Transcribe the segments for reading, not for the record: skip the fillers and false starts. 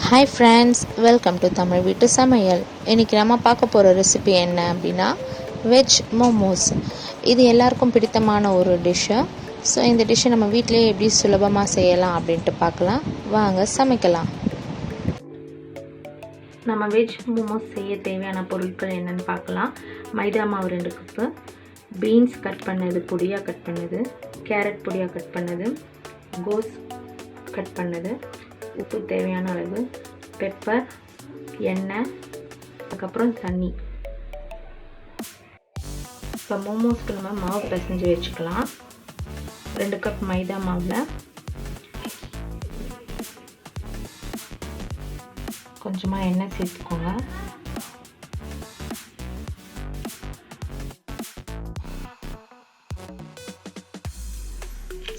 Hi friends, welcome to Tamil வீட்டு சமையல். இன்றைக்கி நம்ம பார்க்க போகிற ரெசிபி என்ன அப்படின்னா வெஜ் மோமோஸ். இது எல்லாருக்கும் பிடித்தமான ஒரு டிஷ்ஷு. ஸோ இந்த டிஷ்ஷை நம்ம வீட்டிலேயே எப்படி சுலபமாக செய்யலாம் அப்படின்ட்டு பார்க்கலாம். வாங்க சமைக்கலாம். நம்ம வெஜ் மோமோஸ் செய்ய தேவையான பொருட்கள் என்னென்னு பார்க்கலாம். மைதா மாவு 2 கப்பு, பீன்ஸ் கட் பண்ணது பொடியாக கட் பண்ணது, கேரட் பொடியாக கட் பண்ணது, கோஸ் கட் பண்ணது, உப்பு தேவையான அளவு, பெப்பர், எண்ணெய், அதுக்கப்புறம் தண்ணி. இப்போ மோமோஸ்க்கு நம்ம மாவு பிசைஞ்சு வச்சுக்கலாம். 2 கப் மைதா மாவில் கொஞ்சமாக எண்ணெய் சேர்த்துக்கோங்க.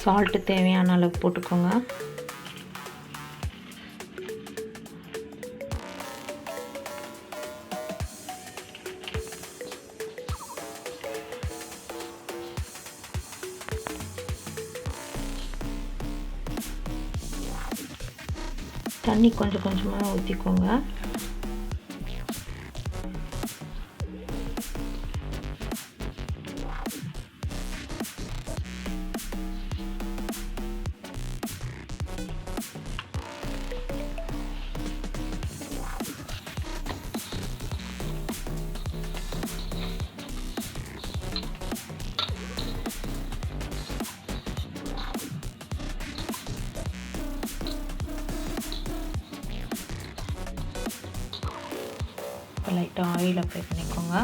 சால்ட்டு தேவையான அளவு போட்டுக்கோங்க. தண்ணி கொஞ்சம் கொஞ்சமாக ஊற்றிக்கோங்க. லைட்டாக ஆயில் அப்ளை பண்ணிக்கோங்க.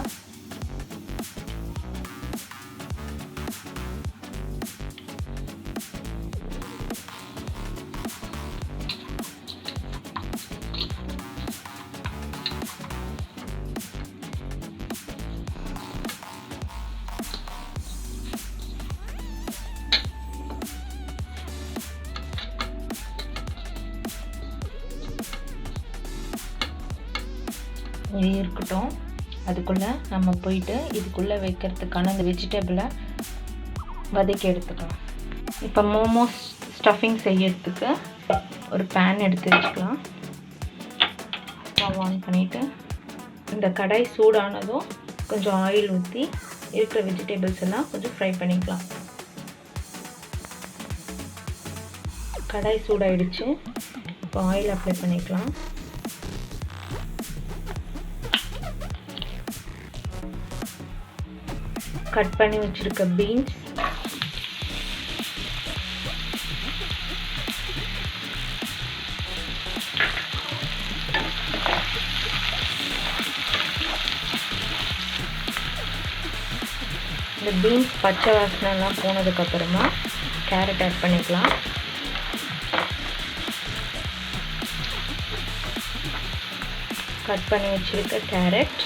இது இருக்கட்டும். அதுக்குள்ளே நம்ம போயிட்டு இதுக்குள்ளே வைக்கிறதுக்கான அந்த வெஜிடபிளை வதக்கி எடுத்துக்கலாம். இப்போ மோமோஸ் ஸ்டஃபிங் செய்யறதுக்கு ஒரு பேன் எடுத்து வச்சுக்கலாம். ஸ்டவ் ஆன் பண்ணிவிட்டு இந்த கடாய் சூடானதும் கொஞ்சம் ஆயில் ஊற்றி இருக்கிற வெஜிடபிள்ஸ் எல்லாம் கொஞ்சம் ஃப்ரை பண்ணிக்கலாம். கடாய் சூடாயிடுச்சு. இப்போ ஆயில் அப்ளை பண்ணிக்கலாம். கட் பண்ணி வச்சிருக்க பீன்ஸ், இந்த பீன்ஸ் பச்சை வாசனைலாம் போனதுக்கப்புறமா கேரட் ஆட் பண்ணிக்கலாம். கட் பண்ணி வச்சிருக்க கேரட்,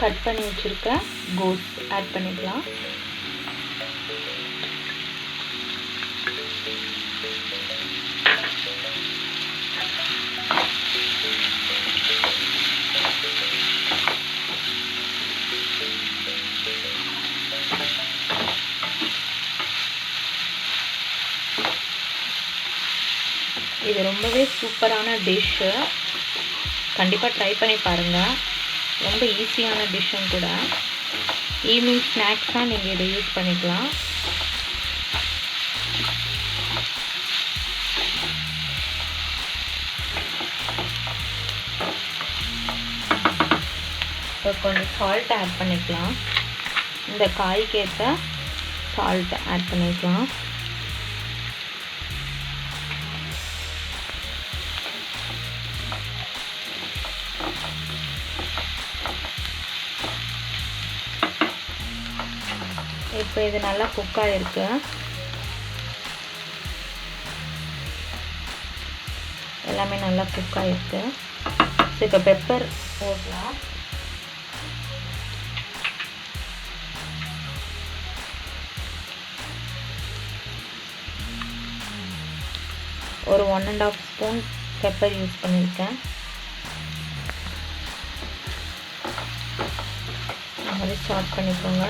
கட் பண்ணி வச்சுருக்க கோஸ் ஆட் பண்ணிக்கலாம். இது ரொம்பவே சூப்பரான டிஷ்ஷு. கண்டிப்பாக ட்ரை பண்ணி பாருங்கள். ரொம்ப ஈஸியான டிஷ்ஷும் கூட. ஈவினிங் ஸ்நாக்ஸாக நீங்கள் இதை யூஸ் பண்ணிக்கலாம். இப்போ கொஞ்சம் சால்ட் ஆட் பண்ணிக்கலாம். இந்த காய்க்கேற்ற சால்ட் ஆட் பண்ணிக்கலாம். இப்போ இது நல்லா குக் ஆகிருக்கு. எல்லாமே நல்லா குக் ஆகிருக்கு. ஸோ இப்போ பெப்பர் போடலாம். ஒரு 1.5 ஸ்பூன் பெப்பர் யூஸ் பண்ணியிருக்கேன். இந்த மாதிரி ஸ்டார்ட் பண்ணிக்கோங்க.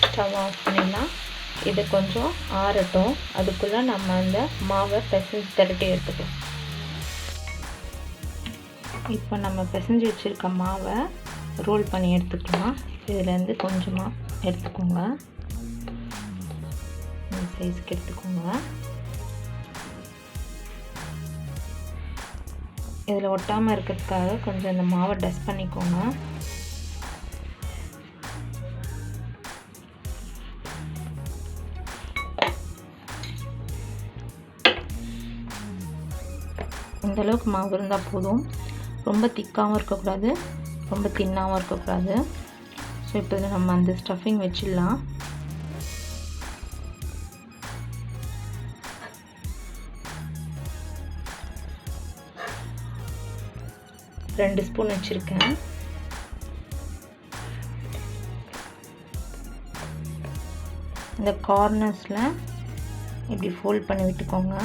ஸ்டவ் ஆஃப் பண்ணிடலாம். இது கொஞ்சம் ஆறட்டும். அதுக்குள்ளே நம்ம அந்த மாவை பிசைஞ்சு திரட்டி எடுத்துக்கலாம். இப்போ நம்ம பிசைஞ்சு வச்சுருக்க மாவை ரோல் பண்ணி எடுத்துக்கலாம். இதுலேருந்து கொஞ்சமாக எடுத்துக்கோங்க, இந்த சைஸ்க்கு எடுத்துக்கோங்க. இதில் ஒட்டாமல் இருக்கிறதுக்காக கொஞ்சம் இந்த மாவை டஸ்ட் பண்ணிக்கோங்க. இந்தளவுக்கு மாவு இருந்தால் போதும். ரொம்ப திக்காகவும் இருக்கக்கூடாது, ரொம்ப தின்னாகவும் இருக்கக்கூடாது. ஸோ இப்போ இதில் நம்ம அந்த ஸ்டஃபிங் வச்சிடலாம். ரெண்டு ஸ்பூன் வச்சுருக்கேன். இந்த கார்னர்ஸில் இப்படி ஃபோல்ட் பண்ணி விட்டுக்கோங்க.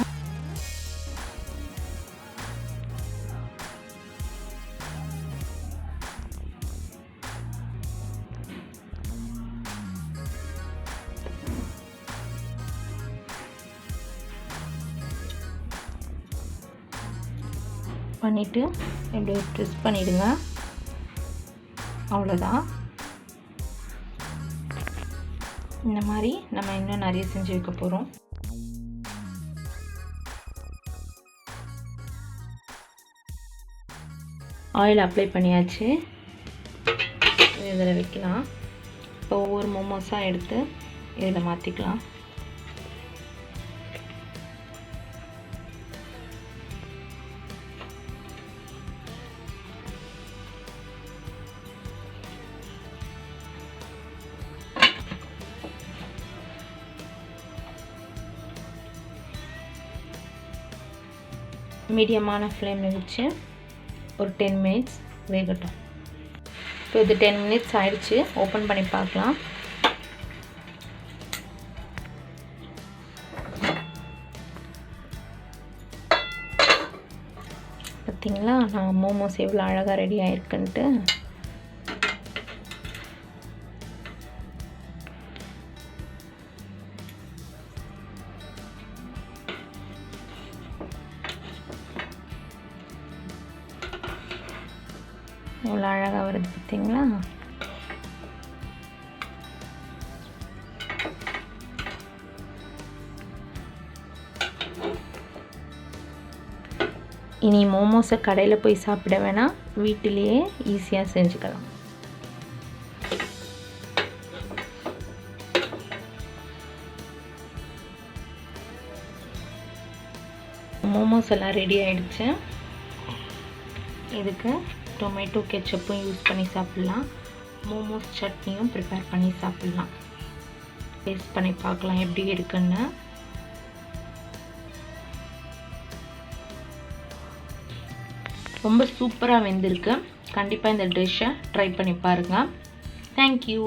பண்ணிவிட்டு இப்படி ட்விஸ்ட் பண்ணிவிடுங்க. அவ்வளோதான். இந்த மாதிரி நம்ம இன்னும் நிறைய செஞ்சு வைக்க போகிறோம். ஆயில் அப்ளை பண்ணியாச்சு. இதில் வைக்கலாம். இப்போ ஒவ்வொரு மோமோஸாக எடுத்து இதில் மாற்றிக்கலாம். மீடியமான ஃப்ளேமில் வச்சு ஒரு 10 மினிட்ஸ் வேகட்டும். இப்போ இது 10 மினிட்ஸ் ஆயிடுச்சு. ஓப்பன் பண்ணி பார்க்கலாம். பார்த்தீங்களா நான் மோமோஸ் எவ்வளோ அழகாக ரெடி ஆகிருக்குன்ட்டு. எவ்வளோ அழகாக வருது பார்த்தீங்களா? இனி மோமோஸை கடையில் போய் சாப்பிட வேணாம், வீட்டிலேயே ஈஸியாக செஞ்சுக்கலாம். மோமோஸ் எல்லாம் ரெடி ஆகிடுச்சு. இதுக்கு டொமேட்டோ கெச்சப்பும் யூஸ் பண்ணி சாப்பிட்லாம். மோமோஸ் சட்னியும் ப்ரிப்பேர் பண்ணி சாப்பிட்லாம். டேஸ்ட் பண்ணி பார்க்கலாம் எப்படி இருக்குன்னு. ரொம்ப சூப்பராக வெந்திருக்கு. கண்டிப்பாக இந்த டிஷ்ஷை ட்ரை பண்ணி பாருங்கள். தேங்க்யூ.